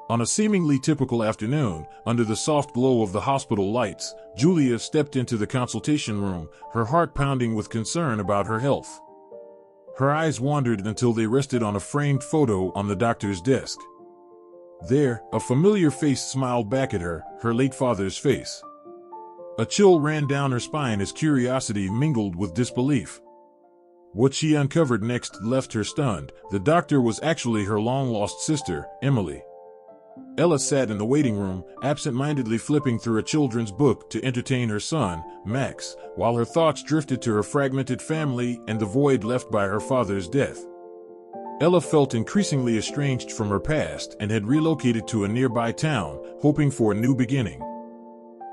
On a seemingly typical afternoon, under the soft glow of the hospital lights, Julia stepped into the consultation room, her heart pounding with concern about her health. Her eyes wandered until they rested on a framed photo on the doctor's desk. There, a familiar face smiled back at her, her late father's face. A chill ran down her spine as curiosity mingled with disbelief. What she uncovered next left her stunned. The doctor was actually her long-lost sister, Emily. Ella sat in the waiting room, absent-mindedly flipping through a children's book to entertain her son, Max, while her thoughts drifted to her fragmented family and the void left by her father's death. Ella felt increasingly estranged from her past and had relocated to a nearby town, hoping for a new beginning.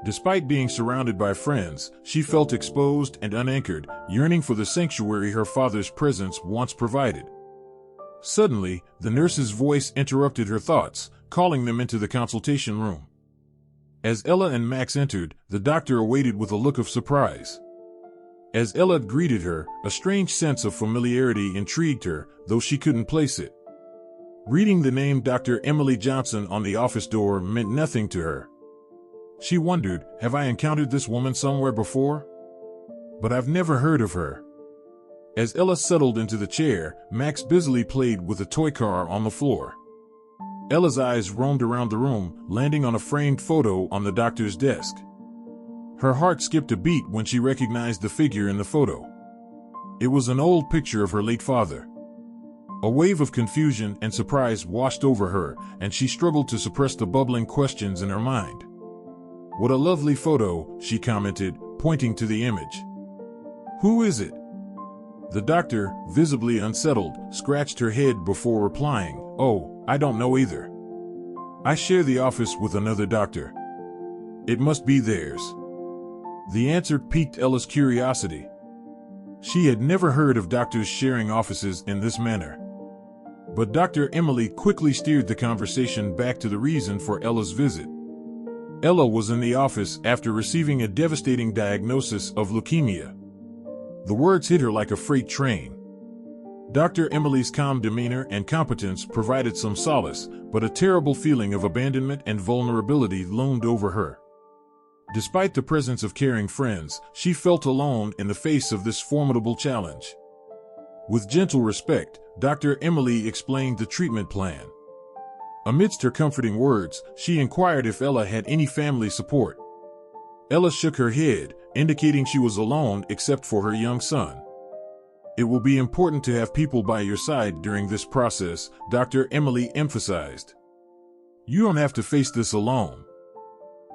Despite being surrounded by friends, she felt exposed and unanchored, yearning for the sanctuary her father's presence once provided. Suddenly, the nurse's voice interrupted her thoughts, calling them into the consultation room. As Ella and Max entered, the doctor awaited with a look of surprise. As Ella greeted her, a strange sense of familiarity intrigued her, though she couldn't place it. Reading the name Dr. Emily Johnson on the office door meant nothing to her. She wondered, have I encountered this woman somewhere before? But I've never heard of her. As Ella settled into the chair, Max busily played with a toy car on the floor. Ella's eyes roamed around the room, landing on a framed photo on the doctor's desk. Her heart skipped a beat when she recognized the figure in the photo. It was an old picture of her late father. A wave of confusion and surprise washed over her, and she struggled to suppress the bubbling questions in her mind. "What a lovely photo," she commented, pointing to the image. "Who is it?" The doctor, visibly unsettled, scratched her head before replying, "Oh, I don't know either. I share the office with another doctor. It must be theirs." The answer piqued Ella's curiosity. She had never heard of doctors sharing offices in this manner. But Dr. Emily quickly steered the conversation back to the reason for Ella's visit. Ella was in the office after receiving a devastating diagnosis of leukemia. The words hit her like a freight train. Dr. Emily's calm demeanor and competence provided some solace, but a terrible feeling of abandonment and vulnerability loomed over her. Despite the presence of caring friends, she felt alone in the face of this formidable challenge. With gentle respect, Dr. Emily explained the treatment plan. Amidst her comforting words, she inquired if Ella had any family support. Ella shook her head, indicating she was alone except for her young son. "It will be important to have people by your side during this process," Dr. Emily emphasized. "You don't have to face this alone."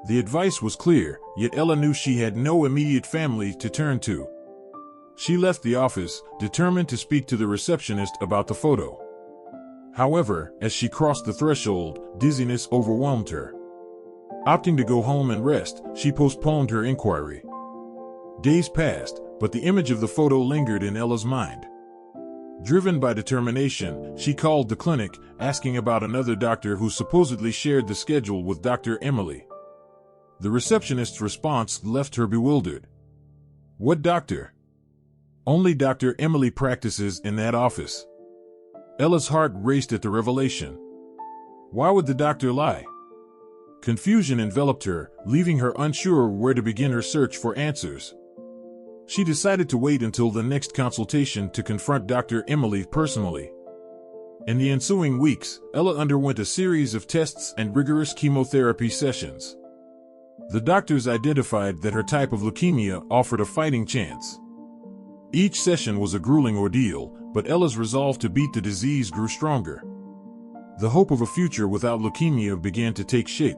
The advice was clear, yet Ella knew she had no immediate family to turn to. She left the office, determined to speak to the receptionist about the photo. However, as she crossed the threshold, dizziness overwhelmed her. Opting to go home and rest, she postponed her inquiry. Days passed, but the image of the photo lingered in Ella's mind. Driven by determination, she called the clinic, asking about another doctor who supposedly shared the schedule with Dr. Emily. The receptionist's response left her bewildered. "What doctor?" "Only Dr. Emily practices in that office." Ella's heart raced at the revelation. Why would the doctor lie? Confusion enveloped her, leaving her unsure where to begin her search for answers. She decided to wait until the next consultation to confront Dr. Emily personally. In the ensuing weeks, Ella underwent a series of tests and rigorous chemotherapy sessions. The doctors identified that her type of leukemia offered a fighting chance. Each session was a grueling ordeal, but Ella's resolve to beat the disease grew stronger. The hope of a future without leukemia began to take shape.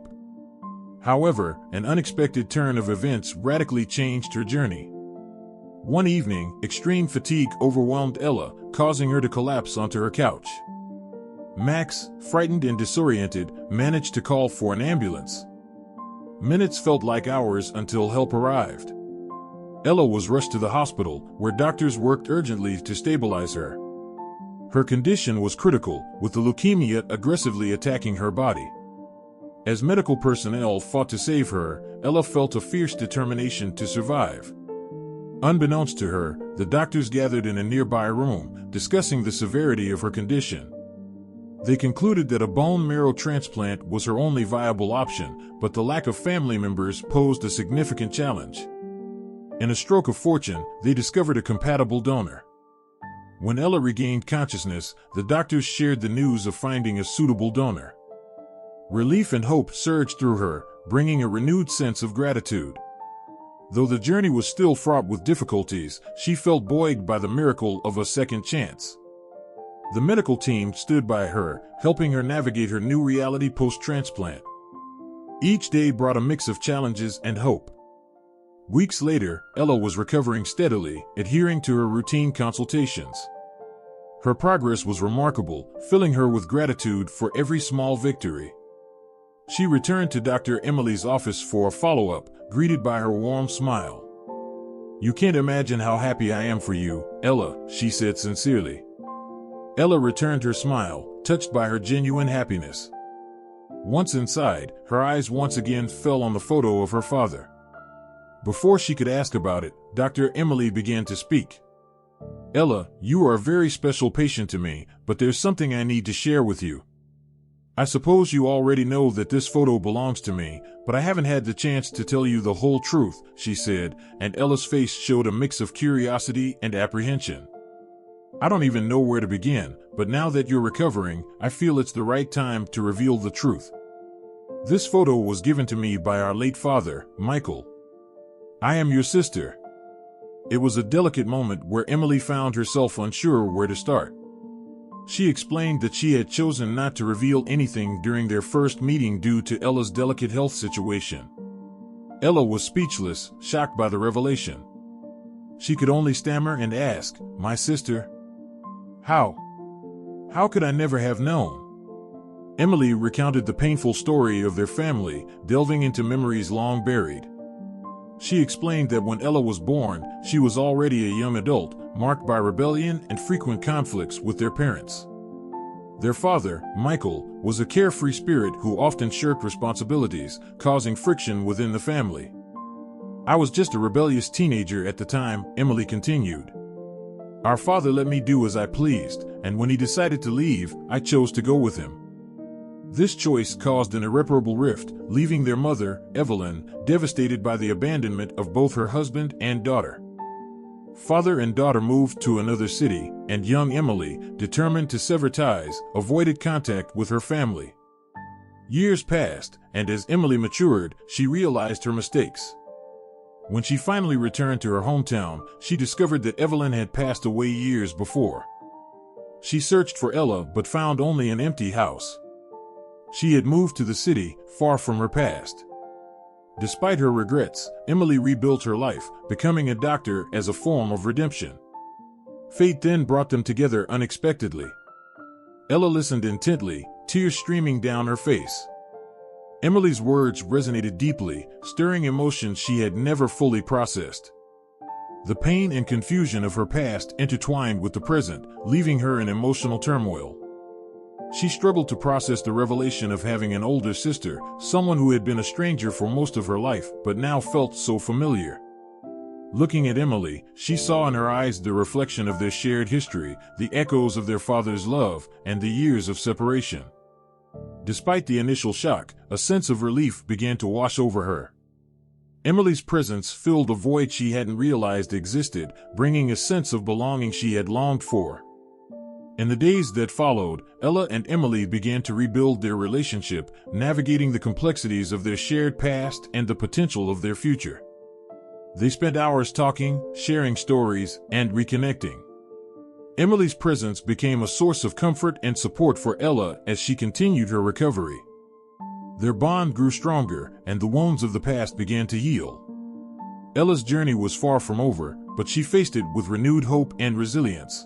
However, an unexpected turn of events radically changed her journey. One evening, extreme fatigue overwhelmed Ella, causing her to collapse onto her couch. Max, frightened and disoriented, managed to call for an ambulance. Minutes felt like hours until help arrived. Ella was rushed to the hospital, where doctors worked urgently to stabilize her. Her condition was critical, with the leukemia aggressively attacking her body. As medical personnel fought to save her, Ella felt a fierce determination to survive. Unbeknownst to her, the doctors gathered in a nearby room, discussing the severity of her condition. They concluded that a bone marrow transplant was her only viable option, but the lack of family members posed a significant challenge. In a stroke of fortune, they discovered a compatible donor. When Ella regained consciousness, the doctors shared the news of finding a suitable donor. Relief and hope surged through her, bringing a renewed sense of gratitude. Though the journey was still fraught with difficulties, she felt buoyed by the miracle of a second chance. The medical team stood by her, helping her navigate her new reality post-transplant. Each day brought a mix of challenges and hope. Weeks later, Ella was recovering steadily, adhering to her routine consultations. Her progress was remarkable, filling her with gratitude for every small victory. She returned to Dr. Emily's office for a follow-up, greeted by her warm smile. "You can't imagine how happy I am for you, Ella," she said sincerely. Ella returned her smile, touched by her genuine happiness. Once inside, her eyes once again fell on the photo of her father. Before she could ask about it, Dr. Emily began to speak. "Ella, you are a very special patient to me, but there's something I need to share with you. I suppose you already know that this photo belongs to me, but I haven't had the chance to tell you the whole truth," she said, and Ella's face showed a mix of curiosity and apprehension. "I don't even know where to begin, but now that you're recovering, I feel it's the right time to reveal the truth. This photo was given to me by our late father, Michael. I am your sister." It was a delicate moment where Emily found herself unsure where to start. She explained that she had chosen not to reveal anything during their first meeting due to Ella's delicate health situation. Ella was speechless, shocked by the revelation. She could only stammer and ask, "My sister? How? How could I never have known?" Emily recounted the painful story of their family, delving into memories long buried. She explained that when Ella was born, she was already a young adult, marked by rebellion and frequent conflicts with their parents. Their father, Michael, was a carefree spirit who often shirked responsibilities, causing friction within the family. "I was just a rebellious teenager at the time," Emily continued. "Our father let me do as I pleased, and when he decided to leave, I chose to go with him. This choice caused an irreparable rift, leaving their mother, Evelyn, devastated by the abandonment of both her husband and daughter. Father and daughter moved to another city, and young Emily, determined to sever ties, avoided contact with her family. Years passed, and as Emily matured, she realized her mistakes. When she finally returned to her hometown, she discovered that Evelyn had passed away years before. She searched for Ella but found only an empty house. She had moved to the city, far from her past. Despite her regrets, Emily rebuilt her life, becoming a doctor as a form of redemption. Fate then brought them together unexpectedly. Ella listened intently, tears streaming down her face. Emily's words resonated deeply, stirring emotions she had never fully processed. The pain and confusion of her past intertwined with the present, leaving her in emotional turmoil. She struggled to process the revelation of having an older sister, someone who had been a stranger for most of her life but now felt so familiar. Looking at Emily, she saw in her eyes the reflection of their shared history, the echoes of their father's love, and the years of separation. Despite the initial shock, a sense of relief began to wash over her. Emily's presence filled a void she hadn't realized existed, bringing a sense of belonging she had longed for. In the days that followed, Ella and Emily began to rebuild their relationship, navigating the complexities of their shared past and the potential of their future. They spent hours talking, sharing stories, and reconnecting. Emily's presence became a source of comfort and support for Ella as she continued her recovery. Their bond grew stronger, and the wounds of the past began to heal. Ella's journey was far from over, but she faced it with renewed hope and resilience.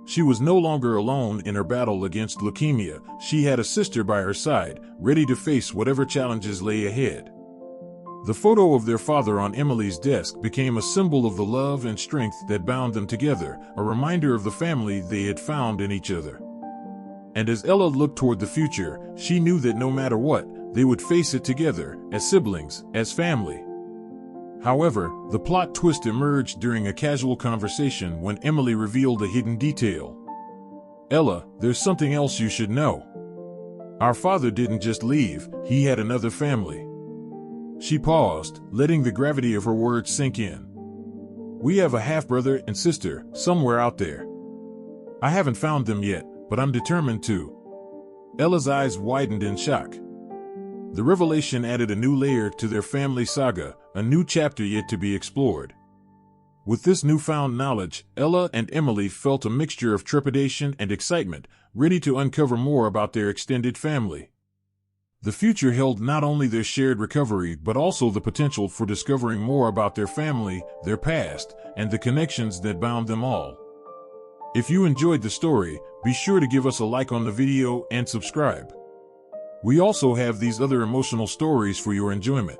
She was no longer alone in her battle against leukemia. She had a sister by her side, ready to face whatever challenges lay ahead. The photo of their father on Emily's desk became a symbol of the love and strength that bound them together, a reminder of the family they had found in each other. And as Ella looked toward the future, she knew that no matter what, they would face it together, as siblings, as family. However, the plot twist emerged during a casual conversation when Emily revealed a hidden detail. Ella, there's something else you should know. Our father didn't just leave, he had another family. She paused, letting the gravity of her words sink in. We have a half-brother and sister, somewhere out there. I haven't found them yet, but I'm determined to. Ella's eyes widened in shock. The revelation added a new layer to their family saga, a new chapter yet to be explored. With this newfound knowledge, Ella and Emily felt a mixture of trepidation and excitement, ready to uncover more about their extended family. The future held not only their shared recovery but also the potential for discovering more about their family, their past, and the connections that bound them all. If you enjoyed the story, be sure to give us a like on the video and subscribe. We also have these other emotional stories for your enjoyment.